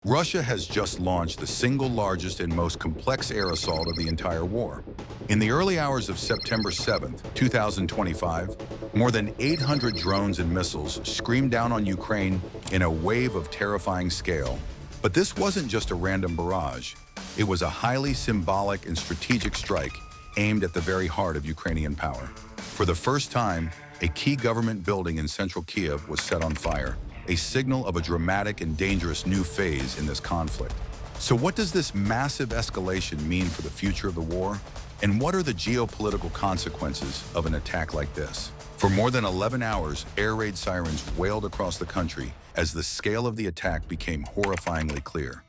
Russia has just launched the single largest and most complex air assault of the entire war. In the early hours of September 7th, 2025, more than 800 drones and missiles screamed down on Ukraine in a wave of terrifying scale. But this wasn't just a random barrage. It was a highly symbolic and strategic strike aimed at the very heart of Ukrainian power. For the first time, a key government building in central Kyiv was set on fire, a signal of a dramatic and dangerous new phase in this conflict. So what does this massive escalation mean for the future of the war? And what are the geopolitical consequences of an attack like this? For more than 11 hours, air raid sirens wailed across the country as the scale of the attack became horrifyingly clear.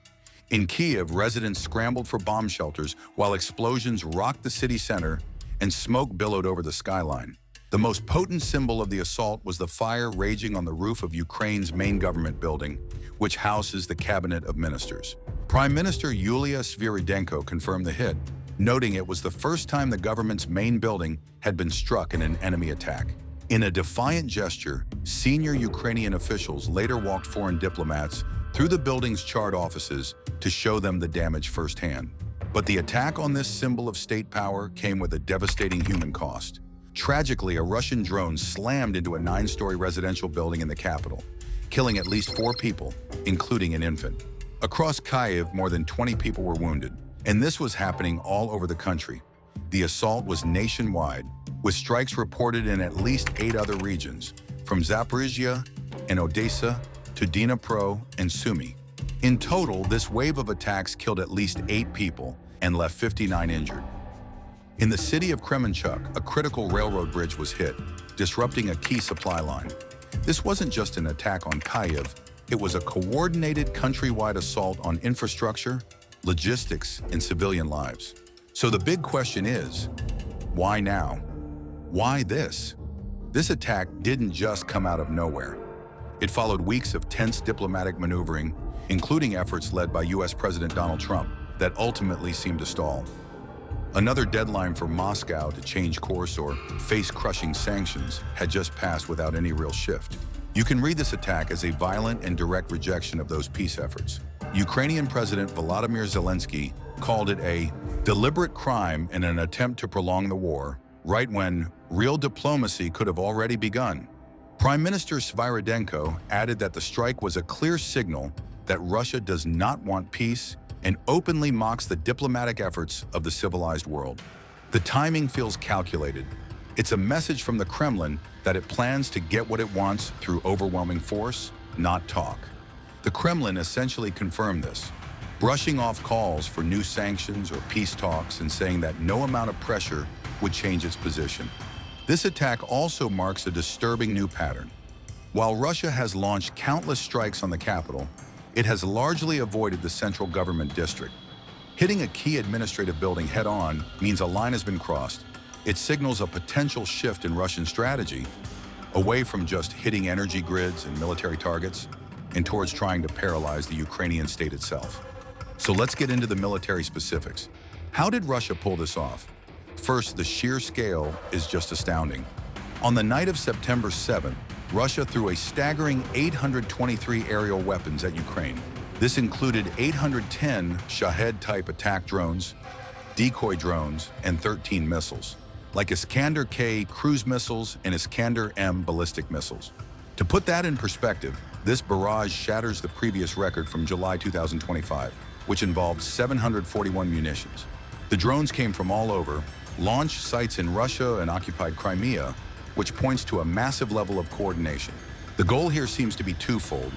In Kyiv, residents scrambled for bomb shelters while explosions rocked the city center and smoke billowed over the skyline. The most potent symbol of the assault was the fire raging on the roof of Ukraine's main government building, which houses the cabinet of ministers. Prime Minister Yulia Sviridenko confirmed the hit, noting it was the first time the government's main building had been struck in an enemy attack. In a defiant gesture, senior Ukrainian officials later walked foreign diplomats through the building's charred offices to show them the damage firsthand. But the attack on this symbol of state power came with a devastating human cost. Tragically, a Russian drone slammed into a 9-story residential building in the capital, killing at least 4 people, including an infant. Across Kyiv, more than 20 people were wounded, and this was happening all over the country. The assault was nationwide, with strikes reported in at least 8 other regions, from Zaporizhia and Odessa to Dnipro and Sumy. In total, this wave of attacks killed at least 8 people and left 59 injured. In the city of Kremenchuk, a critical railroad bridge was hit, disrupting a key supply line. This wasn't just an attack on Kyiv, it was a coordinated countrywide assault on infrastructure, logistics, and civilian lives. So the big question is, why now? Why this? This attack didn't just come out of nowhere. It followed weeks of tense diplomatic maneuvering, including efforts led by US President Donald Trump, that ultimately seemed to stall. Another deadline for Moscow to change course or face crushing sanctions had just passed without any real shift. You can read this attack as a violent and direct rejection of those peace efforts. Ukrainian President Volodymyr Zelenskiy called it a deliberate crime and an attempt to prolong the war, right when real diplomacy could have already begun. Prime Minister Sviridenko added that the strike was a clear signal that Russia does not want peace and openly mocks the diplomatic efforts of the civilized world. The timing feels calculated. It's a message from the Kremlin that it plans to get what it wants through overwhelming force, not talk. The Kremlin essentially confirmed this, brushing off calls for new sanctions or peace talks and saying that no amount of pressure would change its position. This attack also marks a disturbing new pattern. While Russia has launched countless strikes on the capital, it has largely avoided the central government district. Hitting a key administrative building head-on means a line has been crossed. It signals a potential shift in Russian strategy, away from just hitting energy grids and military targets, and towards trying to paralyze the Ukrainian state itself. So let's get into the military specifics. How did Russia pull this off? First, the sheer scale is just astounding. On the night of September 7th, Russia threw a staggering 823 aerial weapons at Ukraine. This included 810 Shahed-type attack drones, decoy drones, and 13 missiles, like Iskander-K cruise missiles and Iskander-M ballistic missiles. To put that in perspective, this barrage shatters the previous record from July 2025, which involved 741 munitions. The drones came from all over, launched sites in Russia and occupied Crimea, which points to a massive level of coordination. The goal here seems to be twofold.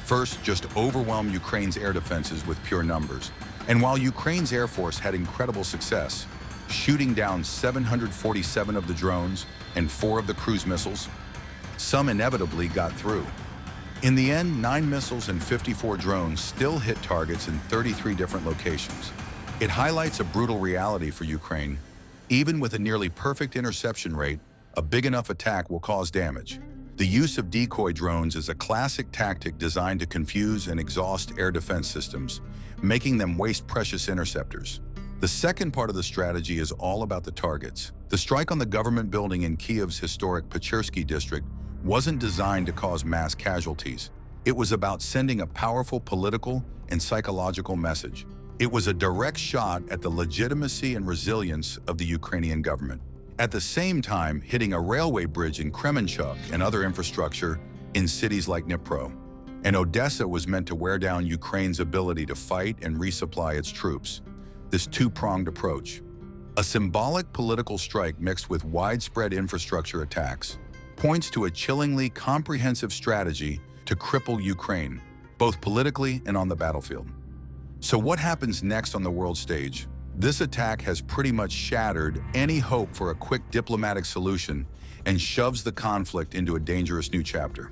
First, just overwhelm Ukraine's air defenses with pure numbers. And while Ukraine's Air Force had incredible success, shooting down 747 of the drones and 4 of the cruise missiles, some inevitably got through. In the end, 9 missiles and 54 drones still hit targets in 33 different locations. It highlights a brutal reality for Ukraine. Even with a nearly perfect interception rate, a big enough attack will cause damage. The use of decoy drones is a classic tactic designed to confuse and exhaust air defense systems, making them waste precious interceptors. The second part of the strategy is all about the targets. The strike on the government building in Kyiv's historic Pecherskyi district wasn't designed to cause mass casualties. It was about sending a powerful political and psychological message. It was a direct shot at the legitimacy and resilience of the Ukrainian government. At the same time, hitting a railway bridge in Kremenchuk and other infrastructure in cities like Dnipro. And Odessa was meant to wear down Ukraine's ability to fight and resupply its troops. This two-pronged approach, a symbolic political strike mixed with widespread infrastructure attacks, points to a chillingly comprehensive strategy to cripple Ukraine, both politically and on the battlefield. So what happens next on the world stage? This attack has pretty much shattered any hope for a quick diplomatic solution and shoves the conflict into a dangerous new chapter.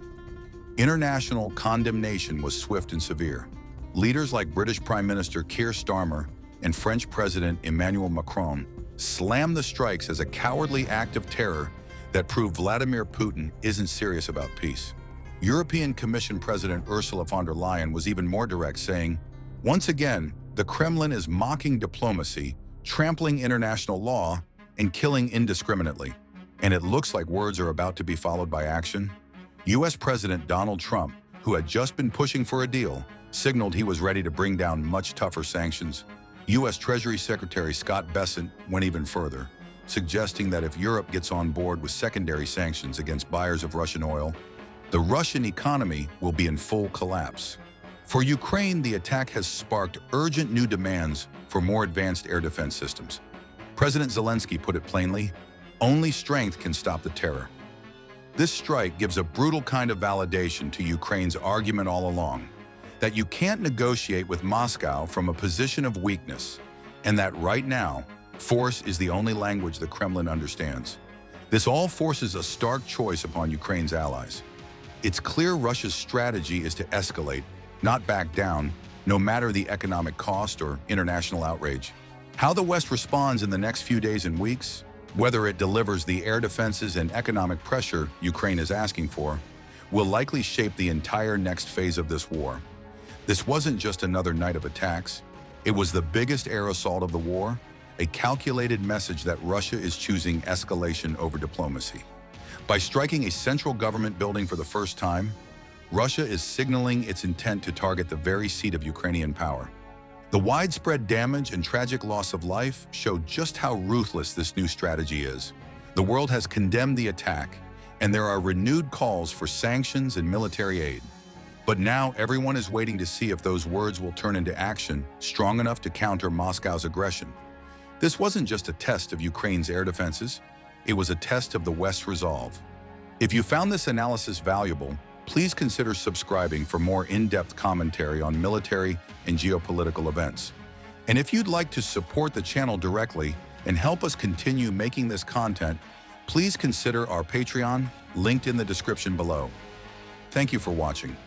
International condemnation was swift and severe. Leaders like British Prime Minister Keir Starmer and French President Emmanuel Macron slammed the strikes as a cowardly act of terror that proved Vladimir Putin isn't serious about peace. European Commission President Ursula von der Leyen was even more direct, saying, "Once again, the Kremlin is mocking diplomacy, trampling international law, and killing indiscriminately." And it looks like words are about to be followed by action. U.S. President Donald Trump, who had just been pushing for a deal, signaled he was ready to bring down much tougher sanctions. U.S. Treasury Secretary Scott Bessent went even further, suggesting that if Europe gets on board with secondary sanctions against buyers of Russian oil, the Russian economy will be in full collapse. For Ukraine, the attack has sparked urgent new demands for more advanced air defense systems. President Zelensky put it plainly, "Only strength can stop the terror." This strike gives a brutal kind of validation to Ukraine's argument all along, that you can't negotiate with Moscow from a position of weakness, and that right now, force is the only language the Kremlin understands. This all forces a stark choice upon Ukraine's allies. It's clear Russia's strategy is to escalate, not back down, no matter the economic cost or international outrage. How the West responds in the next few days and weeks, whether it delivers the air defenses and economic pressure Ukraine is asking for, will likely shape the entire next phase of this war. This wasn't just another night of attacks. It was the biggest air assault of the war, a calculated message that Russia is choosing escalation over diplomacy. By striking a central government building for the first time, Russia is signaling its intent to target the very seat of Ukrainian power. The widespread damage and tragic loss of life show just how ruthless this new strategy is. The world has condemned the attack, and there are renewed calls for sanctions and military aid. But now everyone is waiting to see if those words will turn into action strong enough to counter Moscow's aggression. This wasn't just a test of Ukraine's air defenses, it was a test of the West's resolve. If you found this analysis valuable, please consider subscribing for more in-depth commentary on military and geopolitical events. And if you'd like to support the channel directly and help us continue making this content, please consider our Patreon, linked in the description below. Thank you for watching.